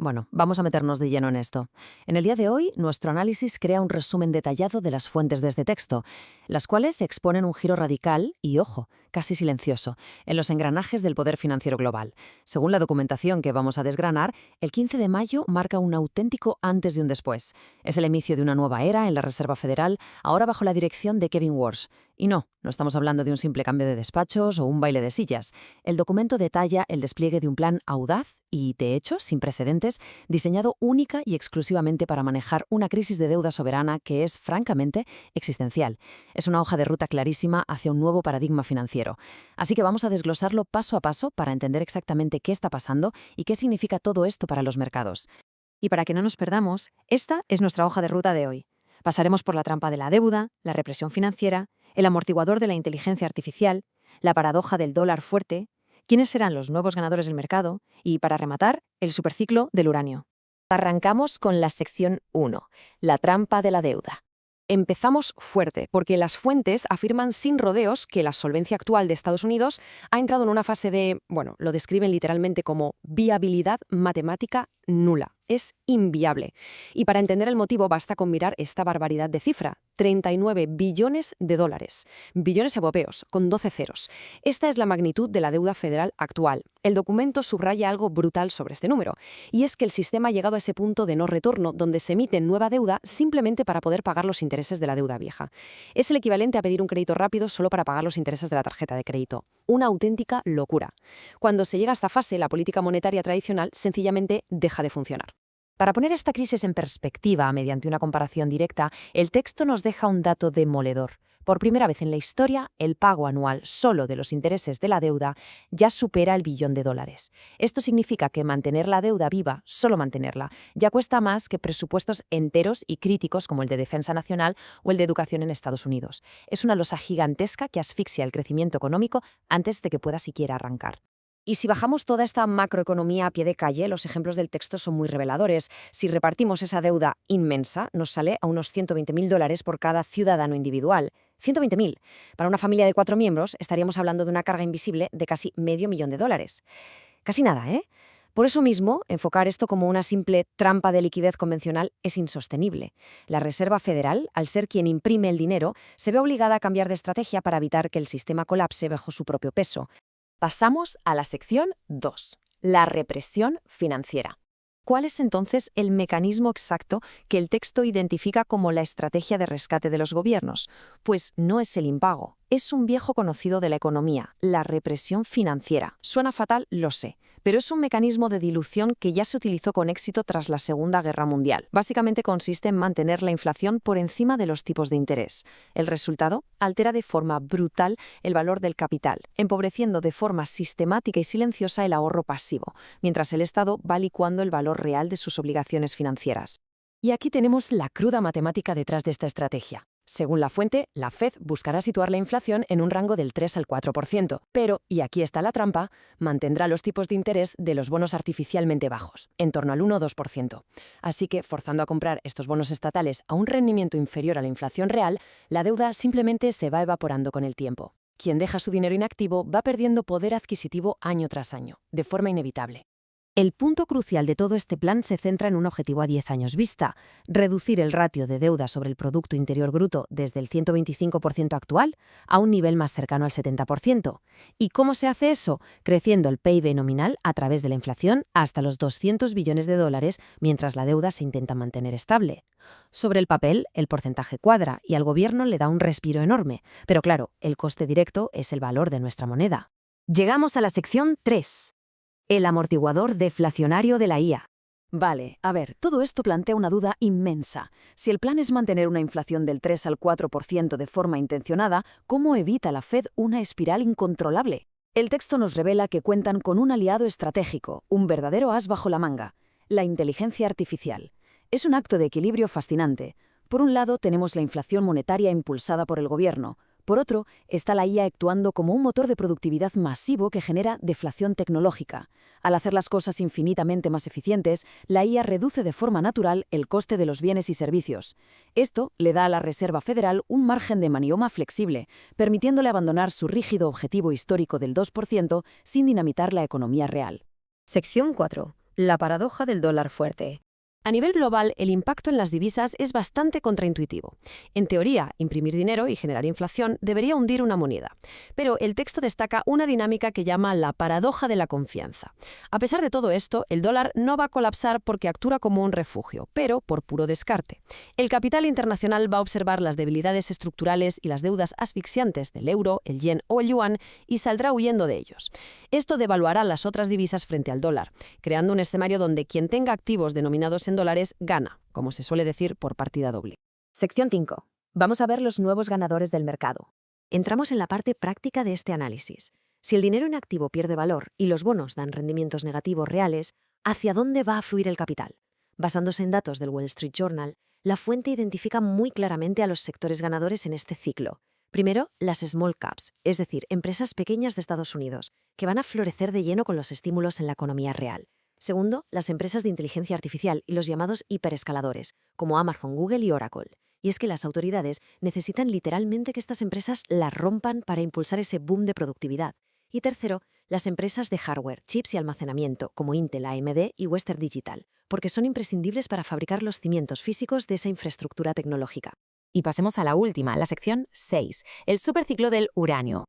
Bueno, vamos a meternos de lleno en esto. En el día de hoy, nuestro análisis crea un resumen detallado de las fuentes de este texto, las cuales exponen un giro radical y, ojo, casi silencioso, en los engranajes del poder financiero global. Según la documentación que vamos a desgranar, el 15 de mayo marca un auténtico antes y un después. Es el inicio de una nueva era en la Reserva Federal, ahora bajo la dirección de Kevin Warsh. Y no estamos hablando de un simple cambio de despachos o un baile de sillas. El documento detalla el despliegue de un plan audaz y, de hecho, sin precedentes, diseñado única y exclusivamente para manejar una crisis de deuda soberana que es, francamente, existencial. Es una hoja de ruta clarísima hacia un nuevo paradigma financiero. Así que vamos a desglosarlo paso a paso para entender exactamente qué está pasando y qué significa todo esto para los mercados. Y para que no nos perdamos, esta es nuestra hoja de ruta de hoy. Pasaremos por la trampa de la deuda, la represión financiera, el amortiguador de la inteligencia artificial, la paradoja del dólar fuerte, quiénes serán los nuevos ganadores del mercado y, para rematar, el superciclo del uranio. Arrancamos con la sección 1, la trampa de la deuda. Empezamos fuerte, porque las fuentes afirman sin rodeos que la solvencia actual de Estados Unidos ha entrado en una fase de, lo describen literalmente como viabilidad matemática nula. Es inviable. Y para entender el motivo basta con mirar esta barbaridad de cifra, 39 billones de dólares. Billones europeos, con 12 ceros. Esta es la magnitud de la deuda federal actual. El documento subraya algo brutal sobre este número, y es que el sistema ha llegado a ese punto de no retorno donde se emite nueva deuda simplemente para poder pagar los intereses de la deuda vieja. Es el equivalente a pedir un crédito rápido solo para pagar los intereses de la tarjeta de crédito. Una auténtica locura. Cuando se llega a esta fase, la política monetaria tradicional sencillamente deja de funcionar. Para poner esta crisis en perspectiva mediante una comparación directa, el texto nos deja un dato demoledor. Por primera vez en la historia, el pago anual solo de los intereses de la deuda ya supera el billón de dólares. Esto significa que mantener la deuda viva, solo mantenerla, ya cuesta más que presupuestos enteros y críticos como el de Defensa Nacional o el de Educación en Estados Unidos. Es una losa gigantesca que asfixia el crecimiento económico antes de que pueda siquiera arrancar. Y si bajamos toda esta macroeconomía a pie de calle, los ejemplos del texto son muy reveladores. Si repartimos esa deuda inmensa, nos sale a unos $120.000 por cada ciudadano individual. 120.000. Para una familia de 4 miembros, estaríamos hablando de una carga invisible de casi $500.000. Casi nada, ¿eh? Por eso mismo, enfocar esto como una simple trampa de liquidez convencional es insostenible. La Reserva Federal, al ser quien imprime el dinero, se ve obligada a cambiar de estrategia para evitar que el sistema colapse bajo su propio peso. Pasamos a la sección 2, la represión financiera. ¿Cuál es entonces el mecanismo exacto que el texto identifica como la estrategia de rescate de los gobiernos? Pues no es el impago, es un viejo conocido de la economía, la represión financiera. Suena fatal, lo sé, pero es un mecanismo de dilución que ya se utilizó con éxito tras la Segunda Guerra Mundial. Básicamente consiste en mantener la inflación por encima de los tipos de interés. El resultado altera de forma brutal el valor del capital, empobreciendo de forma sistemática y silenciosa el ahorro pasivo, mientras el Estado va licuando el valor real de sus obligaciones financieras. Y aquí tenemos la cruda matemática detrás de esta estrategia. Según la fuente, la Fed buscará situar la inflación en un rango del 3 al 4%, pero, y aquí está la trampa, mantendrá los tipos de interés de los bonos artificialmente bajos, en torno al 1 o 2%. Así que, forzando a comprar estos bonos estatales a un rendimiento inferior a la inflación real, la deuda simplemente se va evaporando con el tiempo. Quien deja su dinero inactivo va perdiendo poder adquisitivo año tras año, de forma inevitable. El punto crucial de todo este plan se centra en un objetivo a 10 años vista: reducir el ratio de deuda sobre el Producto Interior Bruto desde el 125% actual a un nivel más cercano al 70%. ¿Y cómo se hace eso? Creciendo el PIB nominal a través de la inflación hasta los $200 billones mientras la deuda se intenta mantener estable. Sobre el papel, el porcentaje cuadra y al gobierno le da un respiro enorme, pero claro, el coste directo es el valor de nuestra moneda. Llegamos a la sección 3. El amortiguador deflacionario de la IA. Vale, a ver, todo esto plantea una duda inmensa. Si el plan es mantener una inflación del 3 al 4% de forma intencionada, ¿cómo evita la Fed una espiral incontrolable? El texto nos revela que cuentan con un aliado estratégico, un verdadero as bajo la manga: la inteligencia artificial. Es un acto de equilibrio fascinante. Por un lado, tenemos la inflación monetaria impulsada por el gobierno. Por otro, está la IA actuando como un motor de productividad masivo que genera deflación tecnológica. Al hacer las cosas infinitamente más eficientes, la IA reduce de forma natural el coste de los bienes y servicios. Esto le da a la Reserva Federal un margen de maniobra flexible, permitiéndole abandonar su rígido objetivo histórico del 2% sin dinamitar la economía real. Sección 4. La paradoja del dólar fuerte. A nivel global, el impacto en las divisas es bastante contraintuitivo. En teoría, imprimir dinero y generar inflación debería hundir una moneda. Pero el texto destaca una dinámica que llama la paradoja de la confianza. A pesar de todo esto, el dólar no va a colapsar porque actúa como un refugio, pero por puro descarte. El capital internacional va a observar las debilidades estructurales y las deudas asfixiantes del euro, el yen o el yuan y saldrá huyendo de ellos. Esto devaluará las otras divisas frente al dólar, creando un escenario donde quien tenga activos denominados en dólares gana, como se suele decir por partida doble. Sección 5. Vamos a ver los nuevos ganadores del mercado. Entramos en la parte práctica de este análisis. Si el dinero en activo pierde valor y los bonos dan rendimientos negativos reales, ¿hacia dónde va a fluir el capital? Basándose en datos del Wall Street Journal, la fuente identifica muy claramente a los sectores ganadores en este ciclo. Primero, las small caps, es decir, empresas pequeñas de Estados Unidos, que van a florecer de lleno con los estímulos en la economía real. Segundo, las empresas de inteligencia artificial y los llamados hiperescaladores, como Amazon, Google y Oracle. Y es que las autoridades necesitan literalmente que estas empresas la rompan para impulsar ese boom de productividad. Y tercero, las empresas de hardware, chips y almacenamiento, como Intel, AMD y Western Digital, porque son imprescindibles para fabricar los cimientos físicos de esa infraestructura tecnológica. Y pasemos a la última, la sección 6, el superciclo del uranio.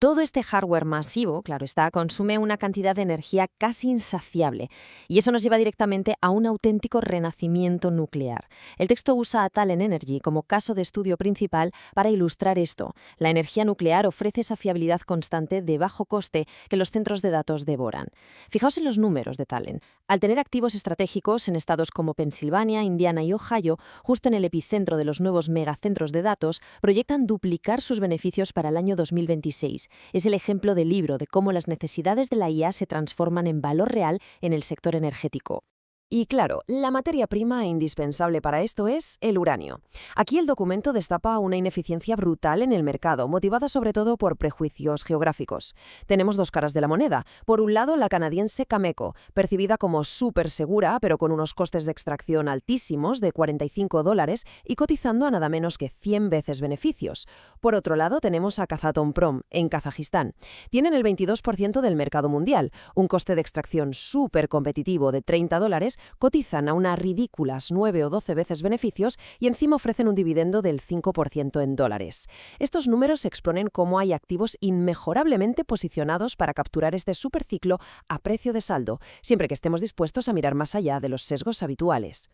Todo este hardware masivo, claro está, consume una cantidad de energía casi insaciable, y eso nos lleva directamente a un auténtico renacimiento nuclear. El texto usa a Talen Energy como caso de estudio principal para ilustrar esto. La energía nuclear ofrece esa fiabilidad constante de bajo coste que los centros de datos devoran. Fijaos en los números de Talen. Al tener activos estratégicos en estados como Pensilvania, Indiana y Ohio, justo en el epicentro de los nuevos megacentros de datos, proyectan duplicar sus beneficios para el año 2026. Es el ejemplo del libro de cómo las necesidades de la IA se transforman en valor real en el sector energético. Y claro, la materia prima indispensable para esto es el uranio. Aquí el documento destapa una ineficiencia brutal en el mercado, motivada sobre todo por prejuicios geográficos. Tenemos dos caras de la moneda. Por un lado, la canadiense Cameco, percibida como súper segura, pero con unos costes de extracción altísimos de $45 y cotizando a nada menos que 100 veces beneficios. Por otro lado, tenemos a Kazatomprom, en Kazajistán. Tienen el 22% del mercado mundial, un coste de extracción súper competitivo de $30, cotizan a unas ridículas 9 o 12 veces beneficios y encima ofrecen un dividendo del 5% en dólares. Estos números exponen cómo hay activos inmejorablemente posicionados para capturar este superciclo a precio de saldo, siempre que estemos dispuestos a mirar más allá de los sesgos habituales.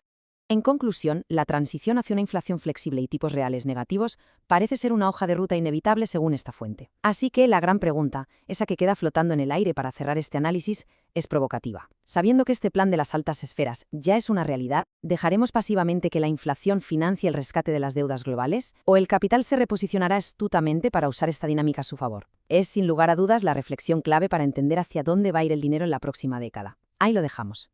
En conclusión, la transición hacia una inflación flexible y tipos reales negativos parece ser una hoja de ruta inevitable según esta fuente. Así que la gran pregunta, esa que queda flotando en el aire para cerrar este análisis, es provocativa. Sabiendo que este plan de las altas esferas ya es una realidad, ¿dejaremos pasivamente que la inflación financie el rescate de las deudas globales? ¿O el capital se reposicionará astutamente para usar esta dinámica a su favor? Es sin lugar a dudas la reflexión clave para entender hacia dónde va a ir el dinero en la próxima década. Ahí lo dejamos.